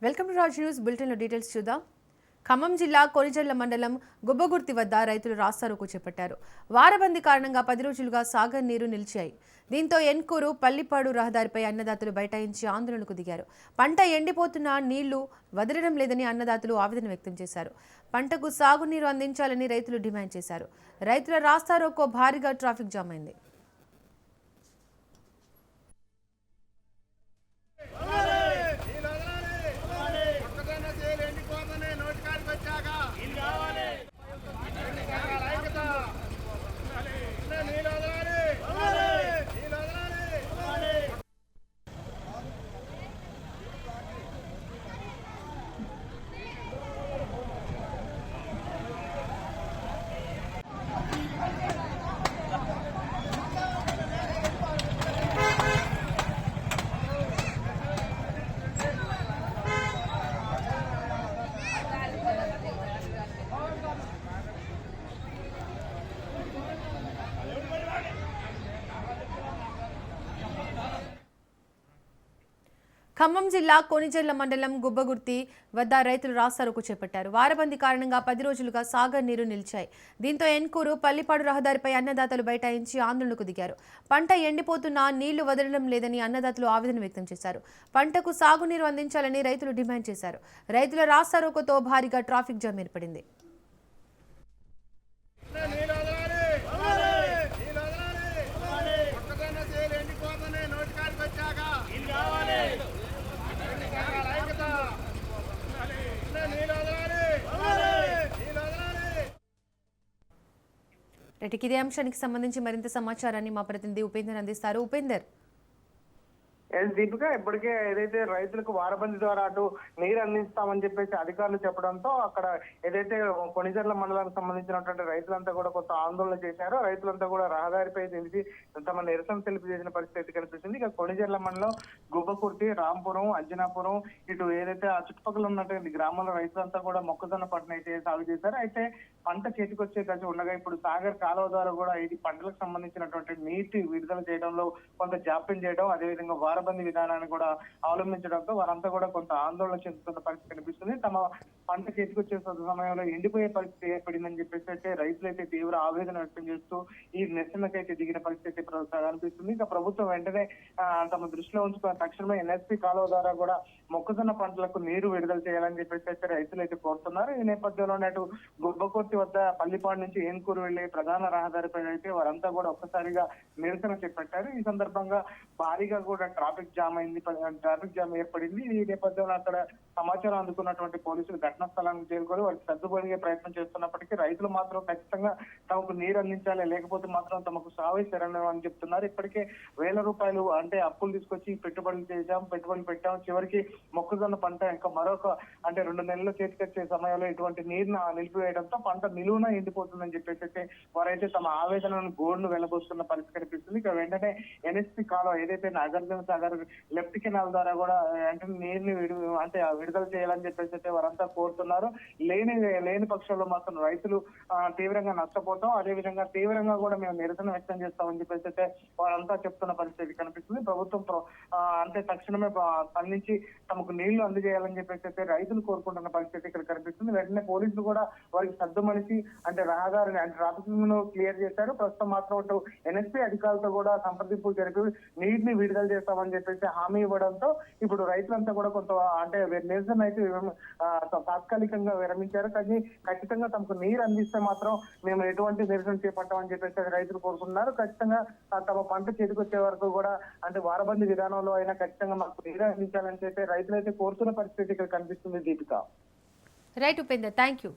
Welcome to Raj news bulletin లో details చూద్దాం. ఖమ్మం జిల్లా కొనిజర్ల మండలం గుబ్బగుర్తి వద్ద రైతులు రాస్తారోకో చేపట్టారు. వారబందీ కారణంగా 10 రోజులుగా సాగర్ నీరు నిలిచాయి. దీంతో ఎన్కూరు పల్లిపాడు రహదారిపై అన్నదాతలు బైఠాయించి ఆందోళనకు దిగారు. పంట ఎండిపోతున్నా నీళ్లు వదలడం లేదని అన్నదాతలు ఆవేదన వ్యక్తం చేశారు. పంటకు సాగునీరు అందించాలని రైతులు డిమాండ్ చేశారు. రైతుల రాస్తారోకో భారీగా ట్రాఫిక్ జామ్ అయింది. ఖమ్మం జిల్లా కొనిజర్ల మండలం గుబ్బగుర్తి వద్ద రైతులు రాస్తారోకో చేపట్టారు. వారబందీ కారణంగా 10 రోజులుగా సాగర్ నీరు నిలిచాయి. దీంతో ఎన్కూరు పల్లిపాడు రహదారిపై అన్నదాతలు బైఠాయించి ఆందోళనకు దిగారు. పంట ఎండిపోతున్నా నీళ్లు వదలడం లేదని అన్నదాతలు ఆవేదన వ్యక్తం చేశారు. పంటకు సాగునీరు అందించాలని రైతులు డిమాండ్ చేశారు. రైతుల రాస్తారోకోతో భారీగా ట్రాఫిక్ జామ్ ఏర్పడింది. ఇదే అంశానికి సంబంధించి మరింత సమాచారాన్ని మా ప్రతినిధి ఉపేందర్ అందిస్తారు. ఉపేందర్, దీపిక, ఇప్పటికే ఏదైతే రైతులకు వారబంది ద్వారా అటు నీరు అందిస్తామని చెప్పేసి అధికారులు చెప్పడంతో అక్కడ ఏదైతే కొనిజర్ల మండలానికి సంబంధించినటువంటి రైతులంతా కూడా కొంత ఆందోళన చేశారో, రైతులంతా కూడా రహదారిపై తెలిసి తమ నిరసన తెలిపి చేసిన పరిస్థితి కనిపిస్తుంది. ఇక కొనిజర్ల మండలం గుబ్బకుర్తి, రాంపురం, అంజనాపురం ఇటు ఏదైతే ఆ చుట్టుపక్కల ఉన్నటువంటి గ్రామాల రైతులంతా కూడా మొక్కజొన్న పంటను అయితే సాగు చేశారు. అయితే పంట చేతికొచ్చే దశ ఉండగా ఇప్పుడు సాగర్ కాలువ ద్వారా కూడా ఇది పంటలకు సంబంధించినటువంటి నీటి విడుదల చేయడంలో కొంత జాప్యం చేయడం, అదేవిధంగా వారబంది విధానాన్ని కూడా అవలంబించడంతో వారంతా కూడా కొంత ఆందోళన చెందుతున్న పరిస్థితి కనిపిస్తుంది. తమ పంట చేతికొచ్చే సమయంలో ఎండిపోయే పరిస్థితి ఏర్పడిందని చెప్పేసి అయితే రైతులైతే తీవ్ర ఆవేదన వ్యక్తం చేస్తూ ఈ నిరసనకైతే దిగిన పరిస్థితి కనిపిస్తుంది. ఇక ప్రభుత్వం వెంటనే తమ దృష్టిలో ఉంచుకున్న తక్షణమే ఎన్ఎస్పీ కాలువ ద్వారా కూడా మొక్కజొన్న పంటలకు నీరు విడుదల చేయాలని చెప్పేసి అయితే రైతులు అయితే కోరుతున్నారు. ఈ నేపథ్యంలో అటు గుబ్బకుర్తి వద్ద పల్లిపాడు నుంచి ఏన్కూరు వెళ్లే ప్రధాన రహదారిపై అయితే వారంతా కూడా ఒక్కసారిగా నిరసన చేపట్టారు. ఈ సందర్భంగా భారీగా కూడా ట్రాఫిక్ జామ్ ఏర్పడింది. ఈ నేపథ్యంలో అక్కడ సమాచారం అందుకున్నటువంటి పోలీసులు ఘటనా స్థలానికి చేరుకొని వారికి సర్దుబడిగే ప్రయత్నం చేస్తున్నప్పటికీ రైతులు మాత్రం ఖచ్చితంగా తమకు నీరు అందించాలి, లేకపోతే మాత్రం తమకు సావే శరణం అని చెప్తున్నారు. ఇప్పటికే ₹1000 అంటే అప్పులు తీసుకొచ్చి పెట్టుబడులు పెట్టాం, చివరికి మొక్కజొన్న పంట ఇంకా మరొక 2 నెలల చేతికొచ్చే సమయంలో ఇటువంటి నీరును నిలిపివేయడంతో పంట నిలువున ఎండిపోతుందని చెప్పేసి వారైతే తమ ఆవేదనను గోడును వెళ్లబోస్తున్న పరిస్థితి కనిపిస్తుంది. ఇక వెంటనే ఎన్ఎస్పీ కాలువ ఏదైతే నాగార్జున సాగర్ లెఫ్ట్ కెనాల్ ద్వారా కూడా నీరుని విడుదల చేయాలని చెప్పేసి అయితే వారంతా కోరుతున్నారు. లేని పక్షంలో మాత్రం రైతులు తీవ్రంగా నష్టపోతాం, అదేవిధంగా తీవ్రంగా కూడా మేము నిరసన వ్యక్తం చేస్తామని చెప్పేసి అయితే వారంతా చెప్తున్న పరిస్థితి కనిపిస్తుంది. ప్రభుత్వం తక్షణమే స్పందించి తమకు నీళ్లు అందజేయాలని చెప్పేసి అయితే రైతులు కోరుకుంటున్న పరిస్థితి ఇక్కడ కనిపిస్తుంది. వెంటనే పోలీసులు కూడా వారికి సర్దుమనిసి రహదారిని ట్రాఫిక్ ను క్లియర్ చేశారు. ప్రస్తుతం మాత్రం ఎన్ఎస్పీ అధికారులతో కూడా సంప్రదింపులు జరిపి నీటిని విడుదల చేస్తామని చెప్పేసి హామీ ఇవ్వడంతో ఇప్పుడు రైతులంతా కూడా కొంత నిరసన అయితే తాత్కాలికంగా విరమించారు. కానీ ఖచ్చితంగా తమకు నీరు అందిస్తే మాత్రం మేము ఎటువంటి నిరసన చేపట్టామని చెప్పేసి రైతులు కోరుకుంటున్నారు. ఖచ్చితంగా తమ పంట చేతికొచ్చే వరకు కూడా వారబంది విధానంలో అయినా ఖచ్చితంగా మాకు నీరు అందించాలని చెప్పి రైతులైతే కోరుతున్న పరిస్థితి ఇక్కడ కనిపిస్తుంది. Deepika, right Upender, thank you.